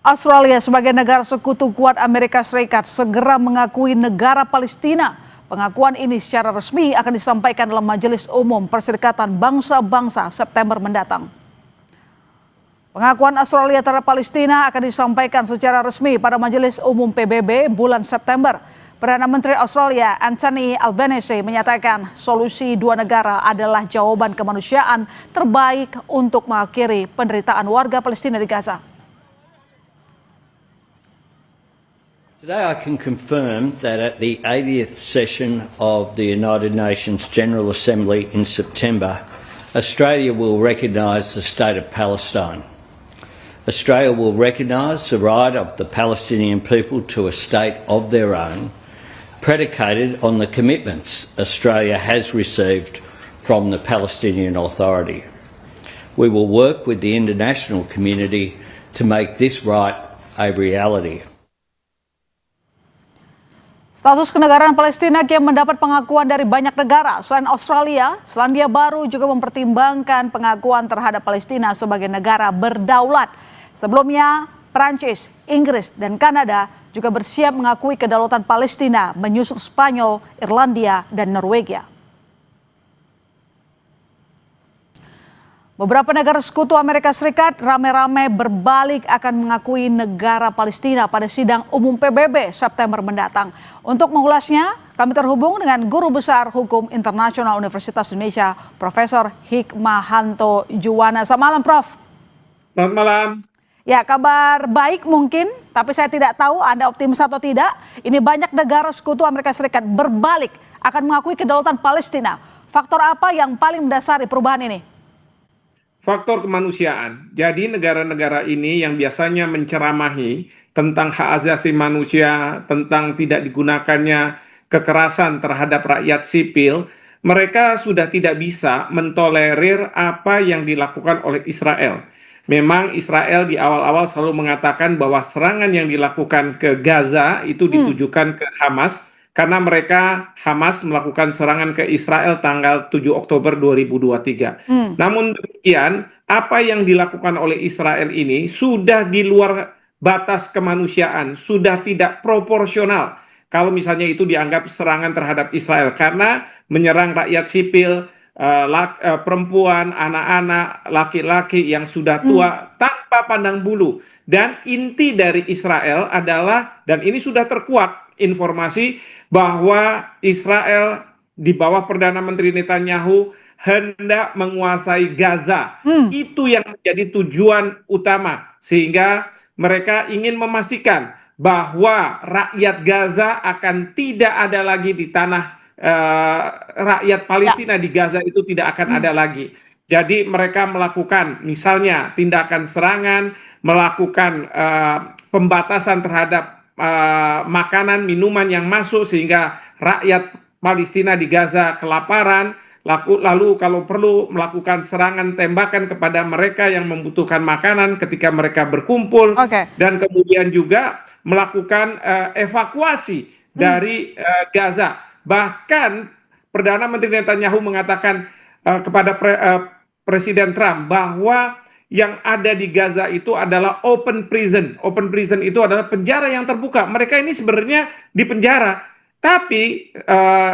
Australia sebagai negara sekutu kuat Amerika Serikat segera mengakui negara Palestina. Pengakuan ini secara resmi akan disampaikan dalam Majelis Umum Perserikatan Bangsa-Bangsa September mendatang. Pengakuan Australia terhadap Palestina akan disampaikan secara resmi pada Majelis Umum PBB bulan September. Perdana Menteri Australia Anthony Albanese menyatakan solusi dua negara adalah jawaban kemanusiaan terbaik untuk mengakhiri penderitaan warga Palestina di Gaza. Today I can confirm that at the 80th session of the United Nations General Assembly in September, Australia will recognise the state of Palestine. Australia will recognise the right of the Palestinian people to a state of their own, predicated on the commitments Australia has received from the Palestinian Authority. We will work with the international community to make this right a reality. Status kenegaraan Palestina kian mendapat pengakuan dari banyak negara. Selain Australia, Selandia Baru juga mempertimbangkan pengakuan terhadap Palestina sebagai negara berdaulat. Sebelumnya, Prancis, Inggris, dan Kanada juga bersiap mengakui kedaulatan Palestina, menyusul Spanyol, Irlandia, dan Norwegia. Beberapa negara sekutu Amerika Serikat rame-rame berbalik akan mengakui negara Palestina pada sidang umum PBB September mendatang. Untuk mengulasnya, kami terhubung dengan Guru Besar Hukum Internasional Universitas Indonesia, Profesor Hikmahanto Juwana. Selamat malam, Prof. Selamat malam. Ya, kabar baik mungkin, tapi saya tidak tahu Anda optimis atau tidak. Ini banyak negara sekutu Amerika Serikat berbalik akan mengakui kedaulatan Palestina. Faktor apa yang paling mendasari perubahan ini? Faktor kemanusiaan. Jadi negara-negara ini yang biasanya menceramahi tentang hak asasi manusia, tentang tidak digunakannya kekerasan terhadap rakyat sipil, mereka sudah tidak bisa mentolerir apa yang dilakukan oleh Israel. Memang Israel di awal-awal selalu mengatakan bahwa serangan yang dilakukan ke Gaza itu ditujukan ke Hamas, karena Hamas melakukan serangan ke Israel tanggal 7 Oktober 2023. Namun demikian, apa yang dilakukan oleh Israel ini sudah di luar batas kemanusiaan, sudah tidak proporsional. Kalau misalnya itu dianggap serangan terhadap Israel, karena menyerang rakyat sipil, perempuan, anak-anak, laki-laki yang sudah tua tanpa pandang bulu. Dan inti dari Israel adalah, dan ini sudah terkuak informasi, bahwa Israel di bawah Perdana Menteri Netanyahu hendak menguasai Gaza. Itu yang menjadi tujuan utama, sehingga mereka ingin memastikan bahwa rakyat Gaza akan tidak ada lagi di tanah rakyat Palestina. Di Gaza itu tidak akan ada lagi. Jadi mereka melakukan misalnya tindakan serangan, melakukan pembatasan terhadap makanan, minuman yang masuk, sehingga rakyat Palestina di Gaza kelaparan. Lalu kalau perlu melakukan serangan tembakan kepada mereka yang membutuhkan makanan ketika mereka berkumpul. Dan kemudian juga melakukan evakuasi dari Gaza. Bahkan Perdana Menteri Netanyahu mengatakan kepada Presiden Trump bahwa yang ada di Gaza itu adalah open prison. Open prison itu adalah penjara yang terbuka. Mereka ini sebenarnya di penjara. Tapi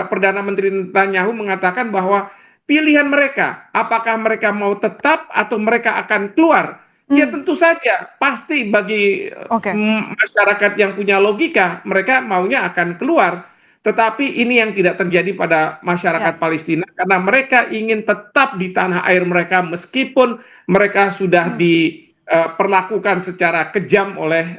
Perdana Menteri Netanyahu mengatakan bahwa pilihan mereka, apakah mereka mau tetap atau mereka akan keluar. Ya tentu saja, pasti bagi masyarakat yang punya logika, mereka maunya akan keluar. Tetapi ini yang tidak terjadi pada masyarakat Palestina, karena mereka ingin tetap di tanah air mereka meskipun mereka sudah diperlakukan secara kejam oleh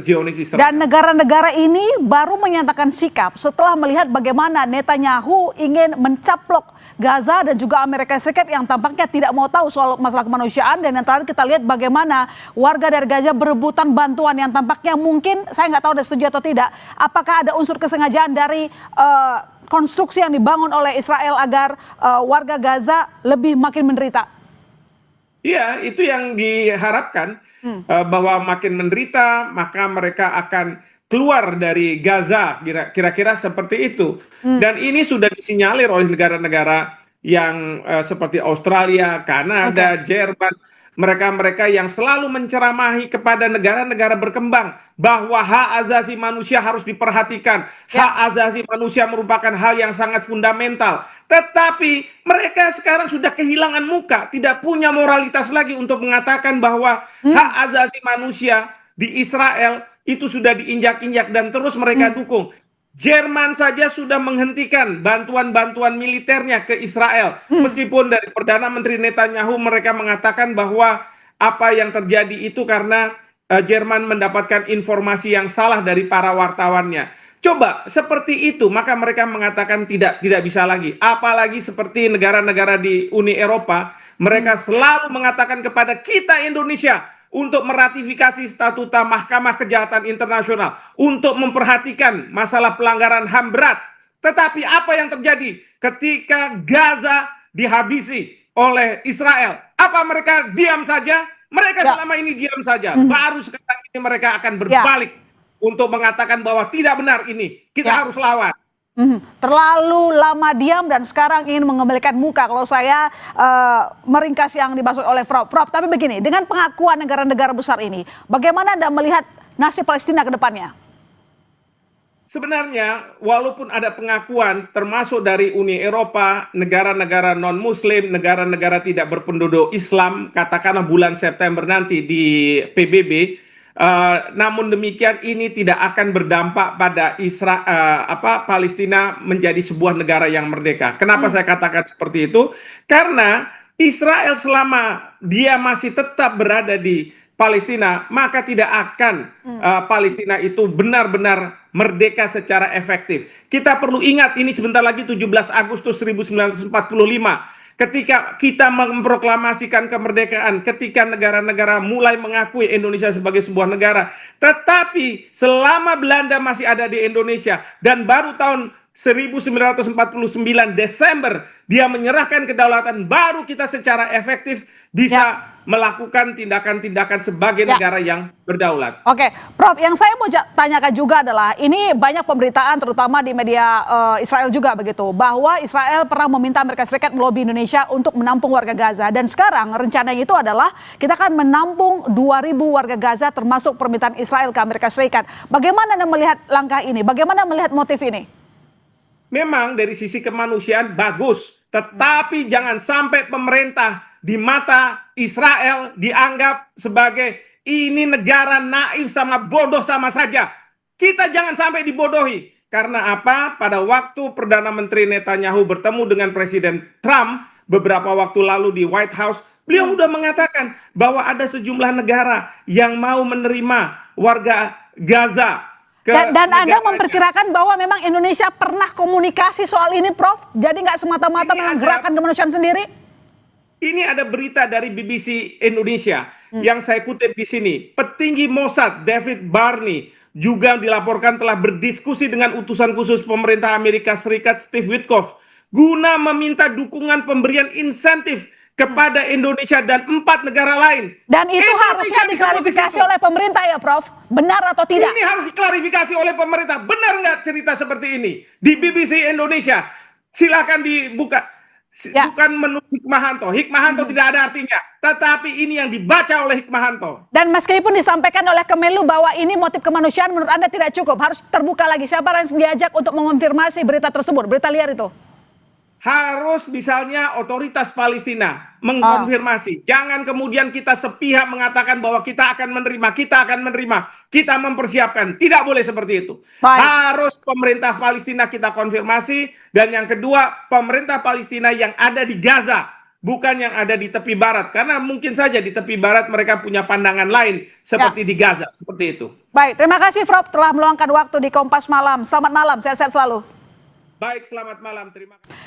Zionis Israel. Dan negara-negara ini baru menyatakan sikap setelah melihat bagaimana Netanyahu ingin mencaplok Gaza dan juga Amerika Serikat yang tampaknya tidak mau tahu soal masalah kemanusiaan. Dan yang terakhir kita lihat bagaimana warga dari Gaza berebutan bantuan yang tampaknya mungkin, saya nggak tahu ada setuju atau tidak, apakah ada unsur kesengajaan dari konstruksi yang dibangun oleh Israel agar warga Gaza lebih makin menderita? Iya, itu yang diharapkan, bahwa makin menderita, maka mereka akan keluar dari Gaza, kira-kira seperti itu. Dan ini sudah disinyalir oleh negara-negara yang seperti Australia, Kanada, Jerman, mereka-mereka yang selalu menceramahi kepada negara-negara berkembang bahwa hak asasi manusia harus diperhatikan. Hak asasi manusia merupakan hal yang sangat fundamental. Tetapi mereka sekarang sudah kehilangan muka, tidak punya moralitas lagi untuk mengatakan bahwa hak asasi manusia di Israel itu sudah diinjak-injak dan terus mereka dukung. Jerman saja sudah menghentikan bantuan-bantuan militernya ke Israel. Meskipun dari Perdana Menteri Netanyahu mereka mengatakan bahwa apa yang terjadi itu karena Jerman mendapatkan informasi yang salah dari para wartawannya. Coba seperti itu, maka mereka mengatakan tidak bisa lagi. Apalagi seperti negara-negara di Uni Eropa, mereka selalu mengatakan kepada kita Indonesia untuk meratifikasi statuta Mahkamah Kejahatan Internasional, untuk memperhatikan masalah pelanggaran HAM berat. Tetapi apa yang terjadi ketika Gaza dihabisi oleh Israel? Apa mereka diam saja? Mereka selama ini diam saja. Baru sekarang ini mereka akan berbalik untuk mengatakan bahwa tidak benar ini. Kita harus lawan. Terlalu lama diam dan sekarang ingin mengembalikan muka. Kalau saya meringkas yang dimaksud oleh Prof. Tapi begini, dengan pengakuan negara-negara besar ini, bagaimana Anda melihat nasib Palestina ke depannya? Sebenarnya, walaupun ada pengakuan termasuk dari Uni Eropa, negara-negara non-Muslim, negara-negara tidak berpenduduk Islam, katakanlah bulan September nanti di PBB, namun demikian ini tidak akan berdampak pada Palestina menjadi sebuah negara yang merdeka. Kenapa saya katakan seperti itu? Karena Israel selama dia masih tetap berada di Palestina, maka tidak akan Palestina itu benar-benar merdeka secara efektif. Kita perlu ingat ini sebentar lagi 17 Agustus 1945. Ketika kita memproklamasikan kemerdekaan, ketika negara-negara mulai mengakui Indonesia sebagai sebuah negara. Tetapi selama Belanda masih ada di Indonesia dan baru tahun 1949 Desember dia menyerahkan kedaulatan, baru kita secara efektif bisa melakukan tindakan-tindakan sebagai negara yang berdaulat. Oke, Prof, yang saya mau tanyakan juga adalah ini banyak pemberitaan terutama di media Israel juga begitu, bahwa Israel pernah meminta Amerika Serikat melobi Indonesia untuk menampung warga Gaza, dan sekarang rencananya itu adalah kita akan menampung 2.000 warga Gaza termasuk permintaan Israel ke Amerika Serikat. Bagaimana Anda melihat langkah ini? Bagaimana melihat motif ini? Memang dari sisi kemanusiaan bagus, tetapi jangan sampai pemerintah di mata Israel dianggap sebagai ini negara naif sama bodoh sama saja. Kita jangan sampai dibodohi. Karena apa? Pada waktu Perdana Menteri Netanyahu bertemu dengan Presiden Trump beberapa waktu lalu di White House, beliau sudah mengatakan bahwa ada sejumlah negara yang mau menerima warga Gaza. Dan Anda memperkirakan bahwa memang Indonesia pernah komunikasi soal ini, Prof? Jadi nggak semata-mata memang gerakan kemanusiaan sendiri? Ini ada berita dari BBC Indonesia yang saya kutip di sini. Petinggi Mossad David Barney juga dilaporkan telah berdiskusi dengan utusan khusus pemerintah Amerika Serikat Steve Witkoff guna meminta dukungan pemberian insentif kepada Indonesia dan 4 negara lain. Dan itu harusnya diklarifikasi oleh pemerintah ya, Prof? Benar atau tidak? Ini harus diklarifikasi oleh pemerintah. Benar nggak cerita seperti ini? Di BBC Indonesia, silakan dibuka. Bukan menurut Hikmahanto. Hikmahanto tidak ada artinya. Tetapi ini yang dibaca oleh Hikmahanto. Dan meskipun disampaikan oleh Kemenlu bahwa ini motif kemanusiaan, menurut Anda tidak cukup. Harus terbuka lagi. Siapa yang diajak untuk mengonfirmasi berita tersebut, berita liar itu? Harus misalnya otoritas Palestina mengkonfirmasi. Jangan kemudian kita sepihak mengatakan bahwa kita akan menerima, kita mempersiapkan. Tidak boleh seperti itu. Baik. Harus pemerintah Palestina kita konfirmasi. Dan yang kedua, pemerintah Palestina yang ada di Gaza, bukan yang ada di tepi barat. Karena mungkin saja di tepi barat mereka punya pandangan lain seperti di Gaza. Seperti itu. Baik, terima kasih Prof telah meluangkan waktu di Kompas Malam. Selamat malam, sehat-sehat selalu. Baik, selamat malam. Terima kasih.